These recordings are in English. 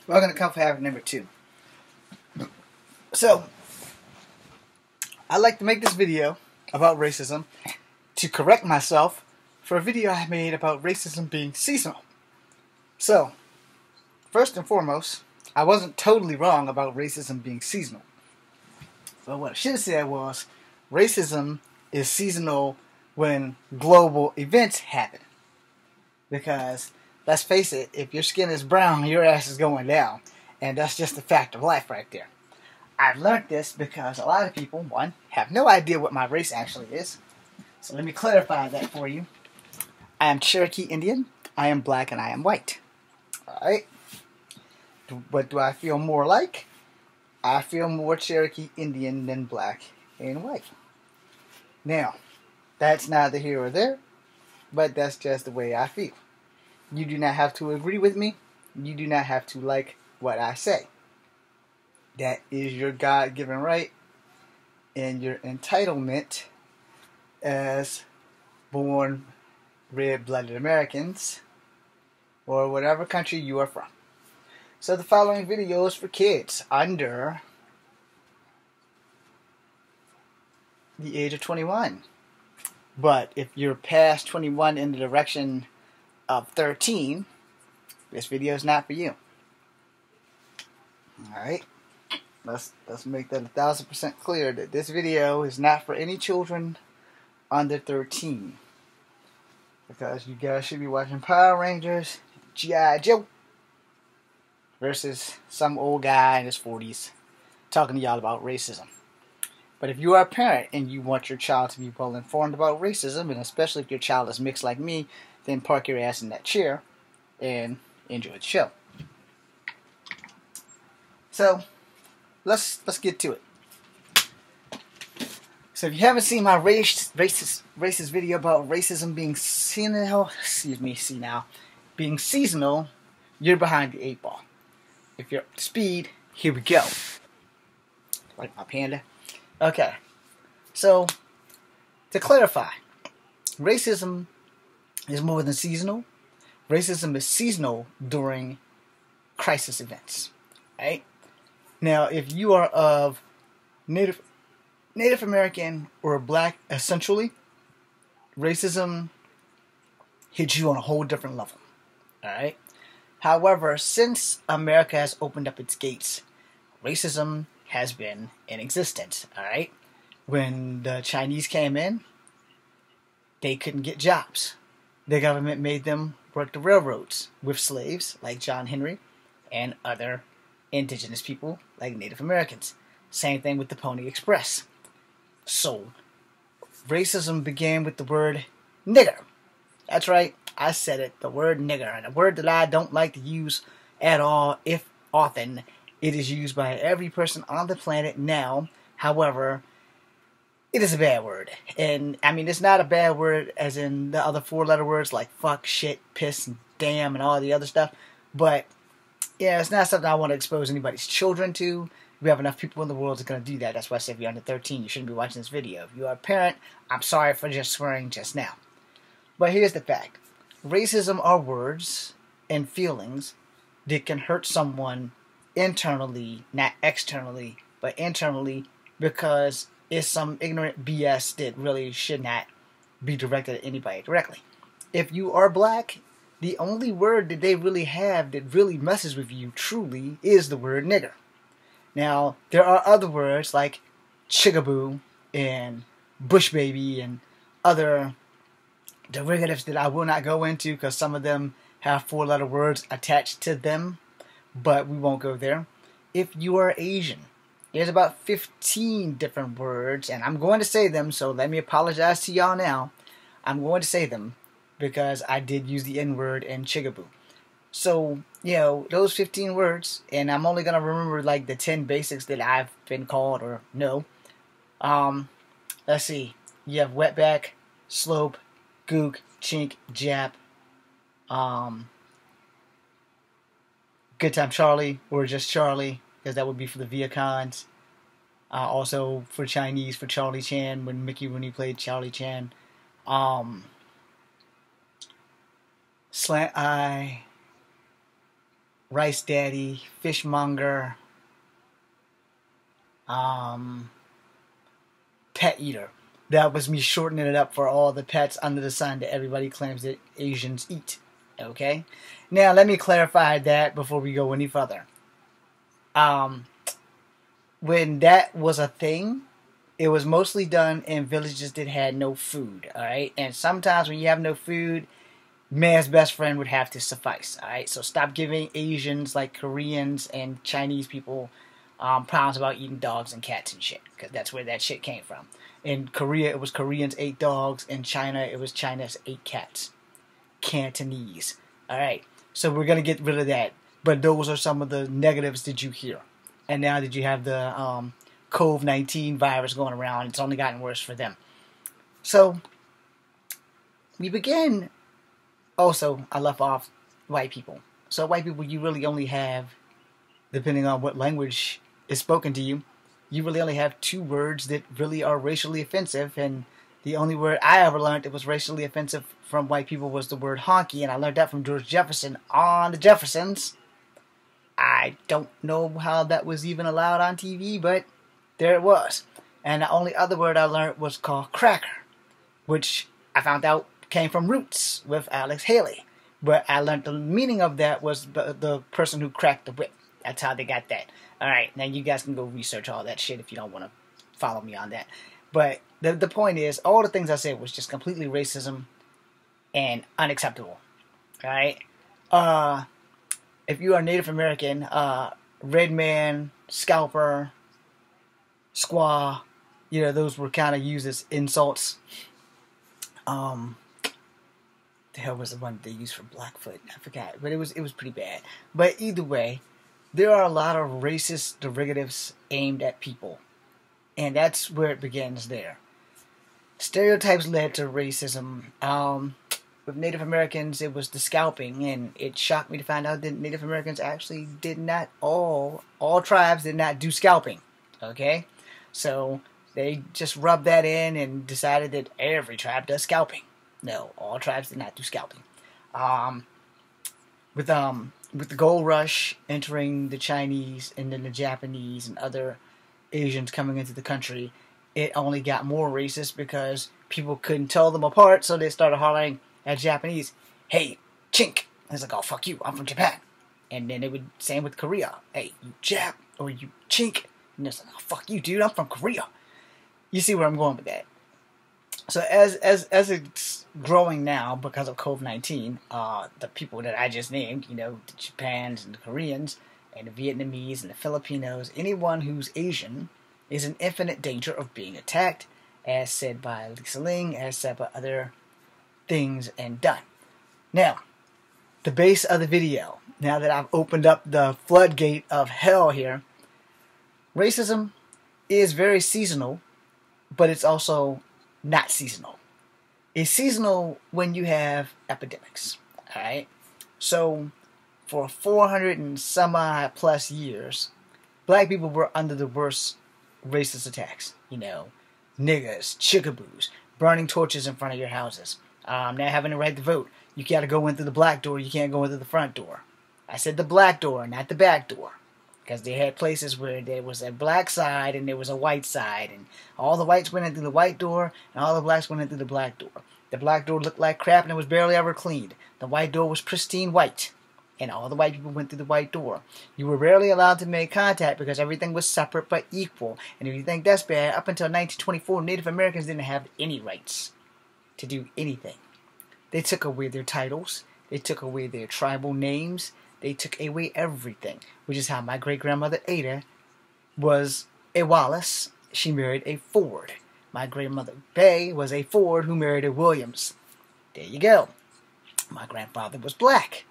Welcome to Comfort Habit number 2. So, I'd like to make this video about racism to correct myself for a video I made about racism being seasonal. So, first and foremost, I wasn't totally wrong about racism being seasonal. But what I should have said was, racism is seasonal when global events happen. Because, let's face it, if your skin is brown, your ass is going down. And that's just a fact of life right there. I've learned this because a lot of people, one, have no idea what my race actually is. So let me clarify that for you. I am Cherokee Indian, I am black, and I am white. Alright? What do I feel more like? I feel more Cherokee Indian than black and white. Now, that's neither here or there, but that's just the way I feel. You do not have to agree with me. You do not have to like what I say. That is your God-given right and your entitlement as born red-blooded Americans or whatever country you are from. So the following video is for kids under the age of 21. But if you're past 21 in the direction of 13, this video is not for you. Alright? Let's make that 1000% clear that this video is not for any children under 13. Because you guys should be watching Power Rangers, G.I. Joe, versus some old guy in his 40s talking to y'all about racism. But if you are a parent and you want your child to be well informed about racism, and especially if your child is mixed like me, then park your ass in that chair and enjoy the show. So, let's get to it. So if you haven't seen my racist video about racism being being seasonal, you're behind the 8 ball. If you're up to speed, here we go. Like my panda. Okay. So, to clarify, racism is more than seasonal. Racism is seasonal during crisis events. Right? Now, if you are of Native American or black, essentially, racism hits you on a whole different level. Alright? However, since America has opened up its gates, racism has been in existence. Alright? When the Chinese came in, they couldn't get jobs. The government made them work the railroads with slaves like John Henry and other indigenous people like Native Americans. Same thing with the Pony Express. So, racism began with the word nigger. That's right, I said it, the word nigger. And a word that I don't like to use at all, if often. It is used by every person on the planet now. However, it is a bad word. And, I mean, it's not a bad word as in the other 4-letter words like fuck, shit, piss, and damn, and all the other stuff. But, yeah, it's not something I want to expose anybody's children to. We have enough people in the world that's going to do that. That's why I said if you're under 13, you shouldn't be watching this video. If you are a parent, I'm sorry for just swearing just now. But here's the fact. Racism are words and feelings that can hurt someone internally, not externally, but internally, because it's some ignorant BS that really should not be directed at anybody directly. If you are black, the only word that they really have that really messes with you truly is the word nigger. Now, there are other words like chigaboo and bush baby and other derivatives that I will not go into because some of them have 4-letter words attached to them, but we won't go there. If you are Asian, there's about 15 different words, and I'm going to say them, so let me apologize to y'all now. I'm going to say them because I did use the N-word and chigaboo. So, you know, those 15 words, and I'm only going to remember like the 10 basics that I've been called or know. Let's see. You have wetback, slope, gook, chink, jap, good time Charlie, or just Charlie, because that would be for the Vietcongs. Also for Chinese, for Charlie Chan, when Mickey Rooney played Charlie Chan. Slant eye, rice daddy, fishmonger, pet eater. That was me shortening it up for all the pets under the sun that everybody claims that Asians eat. Okay? Now, let me clarify that before we go any further. When that was a thing, it was mostly done in villages that had no food, alright? And sometimes when you have no food, man's best friend would have to suffice, alright? So stop giving Asians, like Koreans and Chinese people, problems about eating dogs and cats and shit, because that's where that shit came from. In Korea, it was Koreans ate dogs. In China, it was China's ate cats. Cantonese. Alright, so we're going to get rid of that. But those are some of the negatives that you hear. And now that you have the COVID-19 virus going around, it's only gotten worse for them. So, we begin. Also, I left off white people. So white people, you really only have, depending on what language is spoken to you, you really only have two words that really are racially offensive. And the only word I ever learned that was racially offensive from white people was the word honky. And I learned that from George Jefferson on the Jeffersons. I don't know how that was even allowed on TV, but there it was. And the only other word I learned was called cracker, which I found out came from Roots with Alex Haley. But I learned the meaning of that was the person who cracked the whip. That's how they got that. Alright, now you guys can go research all that shit if you don't want to follow me on that. But the point is, all the things I said was just completely racism and unacceptable. Alright? If you are Native American, red man, scalper, squaw, you know, those were kind of used as insults. The hell was the one they used for Blackfoot? I forgot, but it was pretty bad. But either way, there are a lot of racist derogatives aimed at people, and that's where it begins there. Stereotypes led to racism. With Native Americans, it was the scalping, and it shocked me to find out that Native Americans actually did not, all tribes did not do scalping, okay? So they just rubbed that in and decided that every tribe does scalping. No, all tribes did not do scalping. With the gold rush entering the Chinese and then the Japanese and other Asians coming into the country, it only got more racist because people couldn't tell them apart, so they started hollering at Japanese, "Hey, chink." And it's like, "Oh, fuck you, I'm from Japan." And then they would, same with Korea, "Hey, you Jap," or "You chink." And it's like, "Oh, fuck you, dude, I'm from Korea." You see where I'm going with that. So as it's growing now because of COVID-19, the people that I just named, you know, the Japans and the Koreans and the Vietnamese and the Filipinos, anyone who's Asian is in infinite danger of being attacked, as said by Lisa Ling, as said by other things and done. Now, the base of the video, now that I've opened up the floodgate of hell here, racism is very seasonal, but it's also not seasonal. It's seasonal when you have epidemics, alright? So, for 400 and some odd plus years, black people were under the worst racist attacks. You know, niggers, chickaboos, burning torches in front of your houses, now having the right to vote. You gotta go in through the black door, you can't go in through the front door. I said the black door, not the back door. Because they had places where there was a black side and there was a white side. And all the whites went in through the white door and all the blacks went in through the black door. The black door looked like crap and it was barely ever cleaned. The white door was pristine white. And all the white people went through the white door. You were rarely allowed to make contact because everything was separate but equal. And if you think that's bad, up until 1924, Native Americans didn't have any rights to do anything. They took away their titles. They took away their tribal names. They took away everything, which is how my great-grandmother Ada was a Wallace. She married a Ford. My great-mother Bay was a Ford who married a Williams. There you go. My grandfather was black.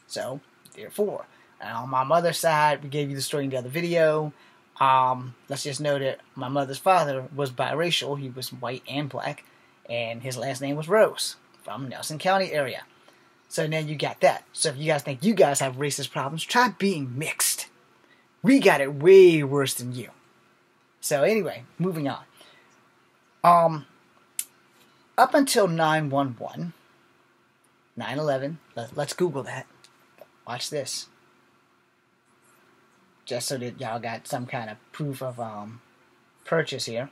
So, therefore. And on my mother's side, we gave you the story in the other video. Let's just know that my mother's father was biracial. He was white and black. And his last name was Rose, from Nelson County area. So now you got that. So if you guys think you guys have racist problems, try being mixed. We got it way worse than you. So anyway, moving on. Up until 9/11, 9/11, let's Google that. Watch this. just so that y'all got some kind of proof of purchase here.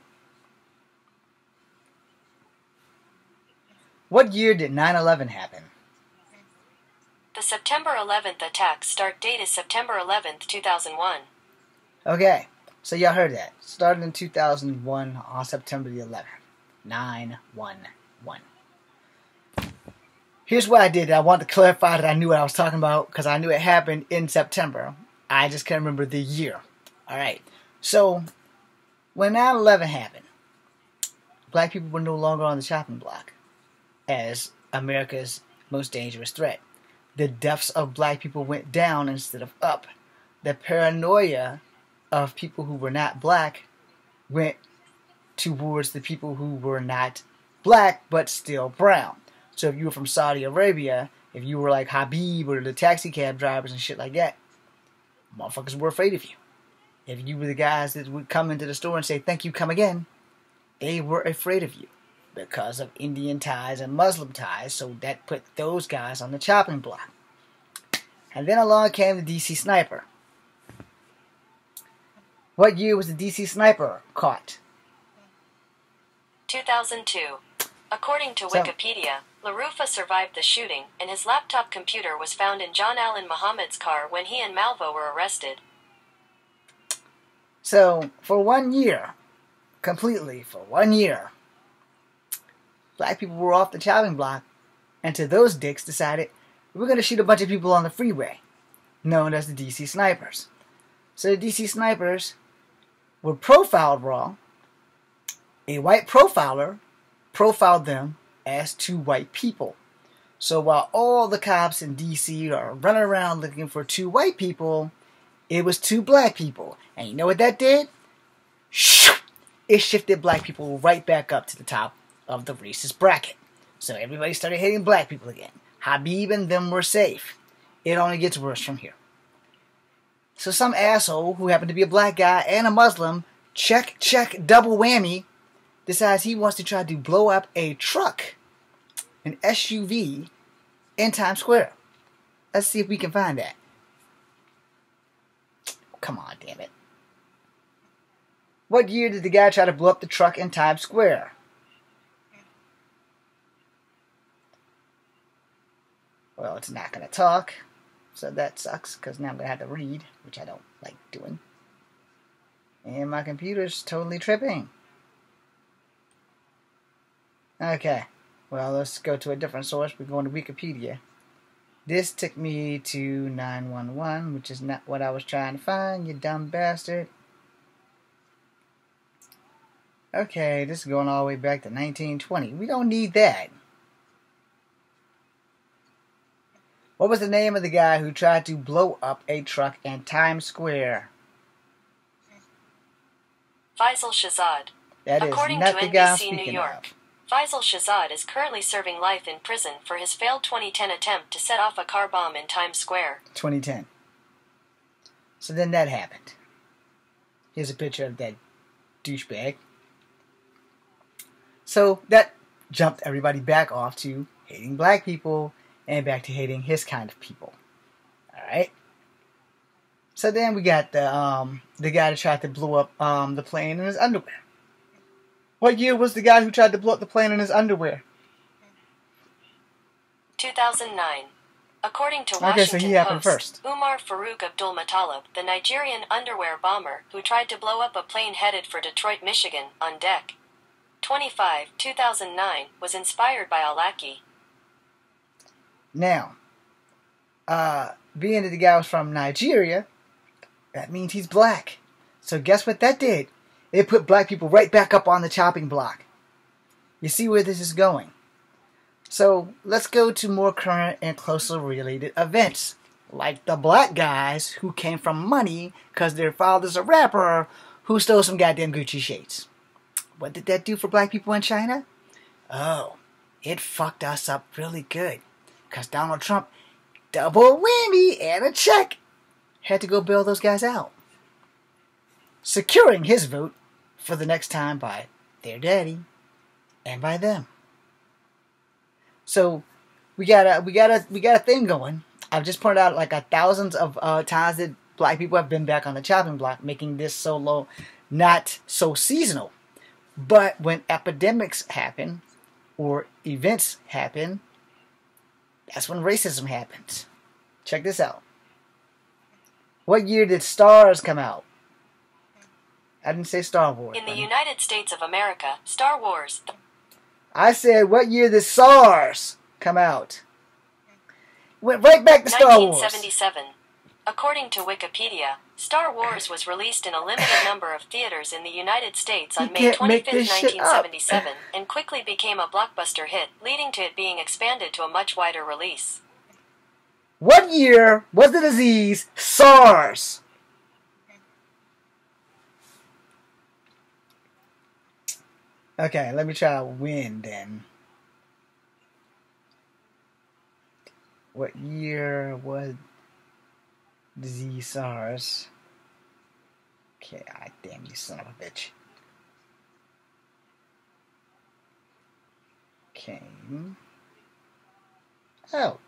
What year did 9/11 happen? The September 11th attack start date is September 11th, 2001. Okay, so y'all heard that. Started in 2001 on September the 11th. 9/11. Here's what I did. I want to clarify that I knew what I was talking about because I knew it happened in September. I just can't remember the year. Alright, so when 9/11 happened, black people were no longer on the chopping block as America's most dangerous threat. The deaths of black people went down instead of up. The paranoia of people who were not black went towards the people who were not black but still brown. So if you were from Saudi Arabia, if you were like Habib or the taxi cab drivers and shit like that, motherfuckers were afraid of you. If you were the guys that would come into the store and say, "Thank you, come again," they were afraid of you because of Indian ties and Muslim ties, so that put those guys on the chopping block. And then along came the DC Sniper. What year was the DC Sniper caught? 2002. According to Wikipedia, LaRufa survived the shooting, and his laptop computer was found in John Allen Muhammad's car when he and Malvo were arrested. So, for 1 year, completely for 1 year, black people were off the chopping block, and to those dicks decided, we're going to shoot a bunch of people on the freeway, known as the DC Snipers. So the DC Snipers were profiled wrong. A white profiler profiled them as two white people. So while all the cops in DC are running around looking for two white people, it was two black people. And you know what that did? It shifted black people right back up to the top of the racist bracket. So everybody started hating black people again. Habib and them were safe. It only gets worse from here. So some asshole who happened to be a black guy and a Muslim, check, double whammy, decides he wants to try to blow up a truck, an SUV, in Times Square. Let's see if we can find that. Come on, damn it. What year did the guy try to blow up the truck in Times Square? Well, it's not going to talk, so that sucks, because now I'm going to have to read, which I don't like doing. And my computer's totally tripping. Okay, well, let's go to a different source. We're going to Wikipedia. This took me to 911, which is not what I was trying to find, you dumb bastard. Okay, this is going all the way back to 1920. We don't need that. What was the name of the guy who tried to blow up a truck in Times Square? Faisal Shahzad. That is According not to the guy I'm NBC New speaking York, of. Faisal Shahzad is currently serving life in prison for his failed 2010 attempt to set off a car bomb in Times Square. 2010. So then that happened. Here's a picture of that douchebag. So that jumped everybody back off to hating black people and back to hating his kind of people. Alright? So then we got the guy that tried to blow up the plane in his underwear. What year was the guy who tried to blow up the plane in his underwear? 2009. According to Okay, Washington so he happened Post, first. Umar Farouk Abdul Muttalib, the Nigerian underwear bomber who tried to blow up a plane headed for Detroit, Michigan, on deck 25, 2009, was inspired by Al-Awlaki. Now, being that the guy was from Nigeria, that means he's black. So guess what that did? It put black people right back up on the chopping block. You see where this is going. So let's go to more current and closely related events. Like the black guys who came from money because their father's a rapper who stole some goddamn Gucci shades. What did that do for black people in China? Oh, it fucked us up really good. Because Donald Trump, double whammy and a check, had to go bail those guys out. Securing his vote for the next time by their daddy and by them. So we got a thing going. I've just pointed out like thousands of times that black people have been back on the chopping block, making this solo not so seasonal. But when epidemics happen or events happen, that's when racism happens. Check this out. What year did Stars come out? I didn't say Star Wars. In the United States of America, Star Wars. I said, what year did SARS come out? Went right back to Star Wars. 1977. According to Wikipedia, Star Wars was released in a limited number of theaters in the United States on May 25, 1977, and quickly became a blockbuster hit, leading to it being expanded to a much wider release. What year was the disease SARS? Okay, let me try when then. What year was disease SARS? Okay, damn you son of a bitch. Came out.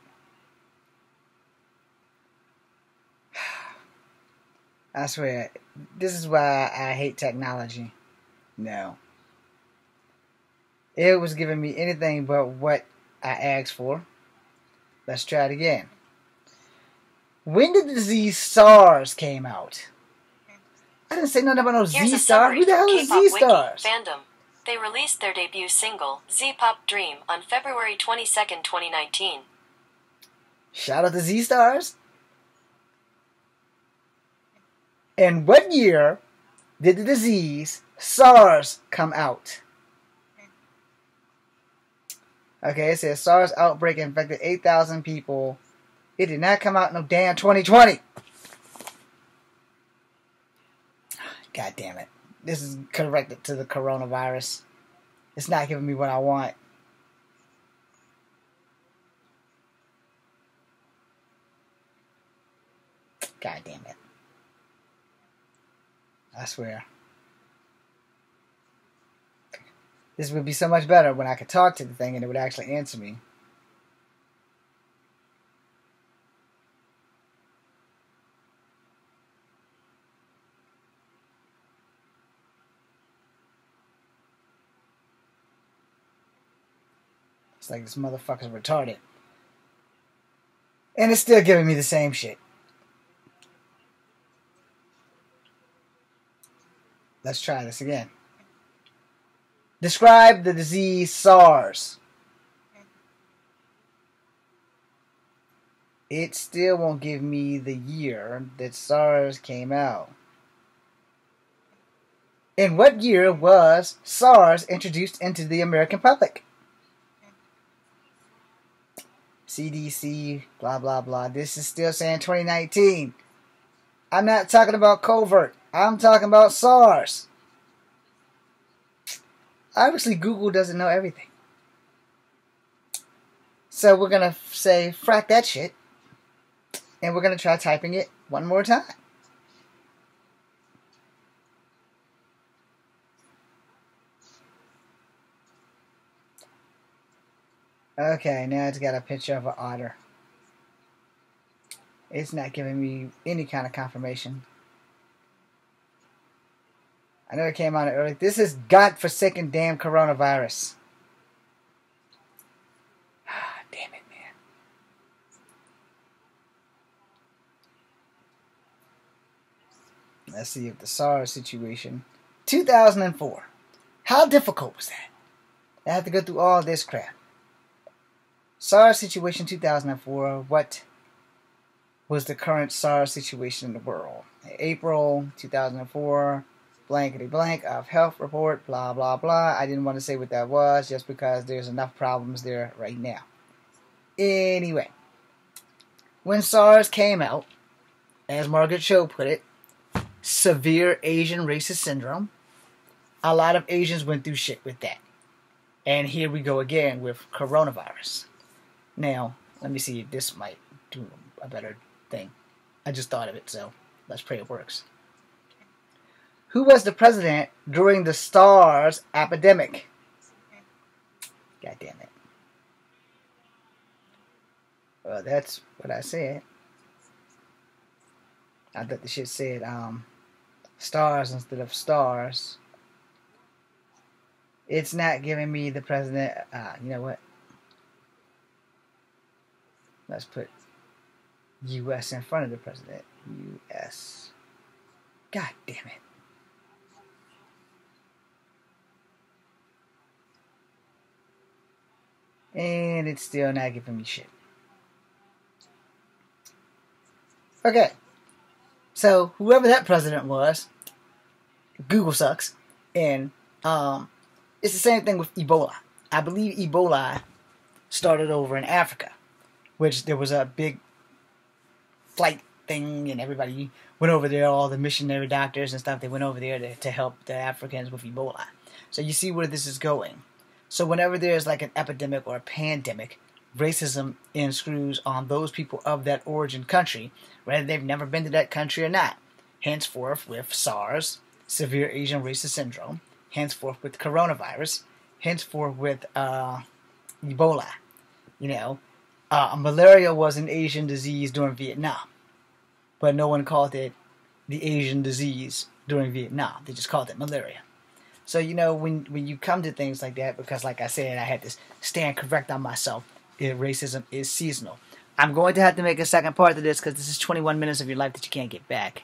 I swear, this is why I hate technology. No. It was giving me anything but what I asked for. Let's try it again. When did the disease SARS came out? I didn't say nothing about no Z-Star. Who the hell is Z-Stars? Fandom. They released their debut single, Z-Pop Dream, on February 22nd, 2019. Shout out to Z-Stars. And what year did the disease SARS come out? Okay, it says SARS outbreak infected 8,000 people. It did not come out in no damn 2020. God damn it. This is corrected to the coronavirus. It's not giving me what I want. God damn it. I swear. This would be so much better when I could talk to the thing and it would actually answer me. It's like this motherfucker's retarded. And it's still giving me the same shit. Let's try this again. Describe the disease SARS. It still won't give me the year that SARS came out. In what year was SARS introduced into the American public? CDC, blah, blah, blah. This is still saying 2019. I'm not talking about covert. I'm talking about SARS. Obviously, Google doesn't know everything. So we're going to say, frack that shit. And we're going to try typing it one more time. Okay, now it's got a picture of an otter. It's not giving me any kind of confirmation. I know it came out early. This is godforsaken damn coronavirus. Damn it, man. Let's see if the SARS situation. 2004. How difficult was that? I have to go through all this crap. SARS situation 2004. What was the current SARS situation in the world? April 2004. Blankety blank of health report, blah, blah, blah. I didn't want to say what that was just because there's enough problems there right now. Anyway, when SARS came out, as Margaret Cho put it, severe Asian racist syndrome. A lot of Asians went through shit with that. And here we go again with coronavirus. Now, let me see if this might do a better thing. I just thought of it, so let's pray it works. Who was the president during the SARS epidemic? God damn it. Well, that's what I said. I thought the shit said stars instead of stars. It's not giving me the president. You know what? Let's put U.S. in front of the president. U.S. God damn it. And it's still not giving me shit. Okay. So, whoever that president was, Google sucks. And it's the same thing with Ebola. I believe Ebola started over in Africa, which there was a big flight thing and everybody went over there, all the missionary doctors and stuff, they went over there to help the Africans with Ebola. So you see where this is going. So whenever there's like an epidemic or a pandemic, racism enscrews on those people of that origin country, whether they've never been to that country or not. Henceforth with SARS, Severe Asian Racist Syndrome, henceforth with coronavirus, henceforth with Ebola. You know, malaria was an Asian disease during Vietnam, but no one called it the Asian disease during Vietnam. They just called it malaria. So, you know, when you come to things like that, because like I said, I had to stand correct on myself, racism is seasonal. I'm going to have to make a second part of this because this is 21 minutes of your life that you can't get back.